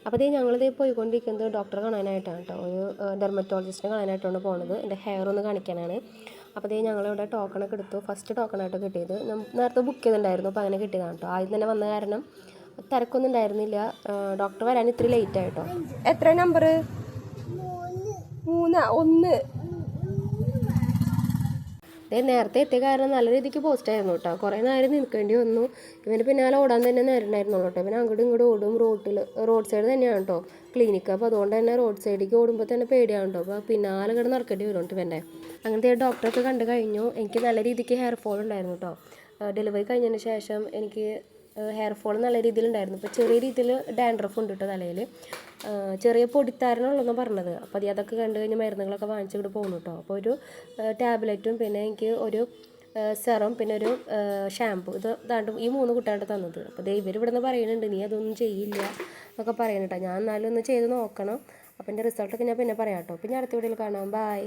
അപ്പോൾ ഇതേ ഞങ്ങളിതേ പോയിക്കൊണ്ടിരിക്കുന്നത് ഡോക്ടറെ കാണാനായിട്ടാണ് കേട്ടോ. ഒരു ഡെർമറ്റോളജിസ്റ്റിനെ കാണാനായിട്ടാണ് പോകുന്നത്. എൻ്റെ ഹെയർ ഒന്ന് കാണിക്കാനാണ്. അപ്പോൾ ഇതേ ഞങ്ങളിവിടെ ടോക്കണൊക്കെ എടുത്തു. ഫസ്റ്റ് ടോക്കണായിട്ട് കിട്ടിയത് നേരത്തെ ബുക്ക് ചെയ്തിട്ടുണ്ടായിരുന്നു. അപ്പോൾ അങ്ങനെ കിട്ടിയതാണ് കേട്ടോ. ആദ്യം തന്നെ വന്ന കാരണം തിരക്കൊന്നും ഉണ്ടായിരുന്നില്ല. ഡോക്ടർ വരാൻ ഇത്തിരി ലേറ്റ് ആയിട്ടോ. എത്ര നമ്പർ? 3 1. നേരത്തെ എത്തിയ കാരണം നല്ല രീതിക്ക് പോസ്റ്റ് ആയിരുന്നു കേട്ടോ. കുറേ നേരം നിൽക്കേണ്ടി വന്നു. ഇവന് പിന്നാലെ ഓടാൻ തന്നെ നേരം ഉണ്ടായിരുന്നുള്ളൂ കേട്ടോ. ഇവൻ അങ്ങോട്ടും ഇങ്ങോട്ടും ഓടും. റോഡ് സൈഡ് തന്നെയാണ് കേട്ടോ ക്ലിനിക്ക്. അപ്പോൾ അതുകൊണ്ട് തന്നെ റോഡ് സൈഡിലേക്ക് ഓടുമ്പോൾ തന്നെ പേടിയാണ് കേട്ടോ. അപ്പോൾ പിന്നാലെ കിടന്ന് നടക്കേണ്ടി വരും കേട്ടോ ഇവൻ്റെ. അങ്ങനത്തെ ഡോക്ടറൊക്കെ കണ്ടു കഴിഞ്ഞു. എനിക്ക് നല്ല രീതിക്ക് ഹെയർ ഫോൾ ഉണ്ടായിരുന്നു കേട്ടോ. ഡെലിവറി കഴിഞ്ഞതിന് ശേഷം എനിക്ക് ഹെയർ ഫോൾ നല്ല രീതിയിലുണ്ടായിരുന്നു. ഇപ്പോൾ ചെറിയ രീതിയിൽ ഡാൻഡ്രഫ് ഉണ്ട് കേട്ടോ തലയിൽ. ചെറിയ പൊടിത്താരനുള്ളതെന്ന് പറഞ്ഞത്. അപ്പോൾ അതൊക്കെ കണ്ടു കഴിഞ്ഞ് മരുന്നുകളൊക്കെ വാങ്ങിച്ചിട്ട് പോകുന്നു കേട്ടോ. അപ്പോൾ ഒരു ടാബ്ലറ്റും പിന്നെ എനിക്ക് ഒരു സെറം പിന്നെ ഒരു ഷാമ്പു ഇതാണ്ട് ഈ 3 കുട്ടികളുടെ തന്നത്. അപ്പോൾ ഇവർ ഇവിടെ നിന്ന് പറയുന്നുണ്ട് നീ അതൊന്നും ചെയ്യില്ല എന്നൊക്കെ പറയുന്നുട്ടോ. ഞാൻ എന്നാലും ഒന്ന് ചെയ്ത് നോക്കണം. അപ്പോൾ എൻ്റെ റിസൾട്ടൊക്കെ ഞാൻ പിന്നെ പറയാം കേട്ടോ. പിന്നെ അടുത്ത വീഡിയോയിൽ കാണാം. ബൈ.